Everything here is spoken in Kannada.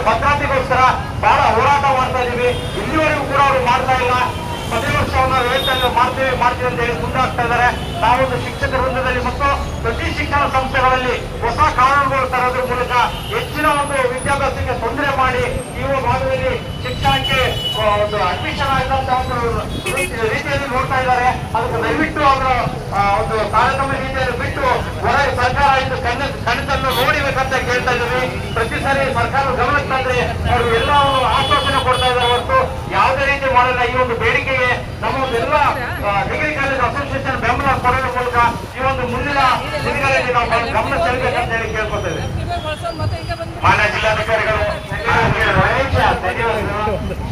ಭದ್ರತೆಗೋಸ್ಕರ ಬಹಳ ಹೋರಾಟ ಮಾಡ್ತಾ ಇದೀವಿ. ಇಲ್ಲಿವರೆಗೂ ಕೂಡ ಅವರು ಮಾಡ್ತಾ ಇಲ್ಲ. ಪ್ರತಿ ವರ್ಷ ನಾವು ಹೇಳ್ತಾ ಮಾಡ್ತೀವಿ ಅಂತ ಹೇಳಿ ಮುಂದಾಗ್ತಾ ಇದ್ದಾರೆ. ನಾವೊಂದು ಶಿಕ್ಷಕ ವೃಂದದಲ್ಲಿ ಮತ್ತು ಪ್ರತಿ ಶಿಕ್ಷಣ ಸಂಸ್ಥೆಗಳಲ್ಲಿ ಹೊಸ ಕಾನೂನುಗಳು ತರೋದ್ರ ಮೂಲಕ ಹೆಚ್ಚಿನ ಒಂದು ವಿದ್ಯಾಭ್ಯಾಸಕ್ಕೆ ತೊಂದರೆ ಮಾಡಿ ಈ ಭಾಗದಲ್ಲಿ ಶಿಕ್ಷಣಕ್ಕೆ ಒಂದು ಅಡ್ಮಿಷನ್ ಆಗಿದಂತ ಒಂದು ರೀತಿಯಲ್ಲಿ ನೋಡ್ತಾ ಇದ್ದಾರೆ. ಅದಕ್ಕೆ ದಯವಿಟ್ಟು ಅವರ ಒಂದು ಕಾರ್ಯಕ್ರಮ ರೀತಿಯಲ್ಲಿ ಬಿಟ್ಟು ಹೊರಗೆ ಸರ್ಕಾರ ಇದು ಕಣ್ಣನ್ನು ನೋಡಿಬೇಕಂತ ಕೇಳ್ತಾ ಇದ್ದೀವಿ. ಪ್ರತಿ ಸಾರಿ ಸರ್ಕಾರ ಗಮನಕ್ಕೆ ತಂದ್ರೆ ಅವರು ಎಲ್ಲ ಆಶ್ವಾಸನೆ ಕೊಡ್ತಾ ಇದ್ದಾರೆ ಹೊರತು ಯಾವುದೇ ರೀತಿ ಮಾಡಲ್ಲ. ಈ ಒಂದು ಬೇಡಿಕೆಗೆ ನಮ್ಮ ಒಂದು ಎಲ್ಲ ಡಿಗ್ರಿ ಕಾಲೇಜ್ ಅಸೋಸಿಯೇಷನ್ ಬೆಂಬಲ ಕೊಡೋದ್ರ ಮೂಲಕ ಈ ಒಂದು ಮುಂದಿನ ದಿನಗಳಲ್ಲಿ ನಾವು ಗಮನ ಸೆಳೆಯಬೇಕಂತ ಹೇಳಿ ಕೇಳ್ಕೊತೇವೆ. ಮಾನ್ಯ ಜಿಲ್ಲಾಧಿಕಾರಿಗಳು ಧನ್ಯವಾದಗಳು.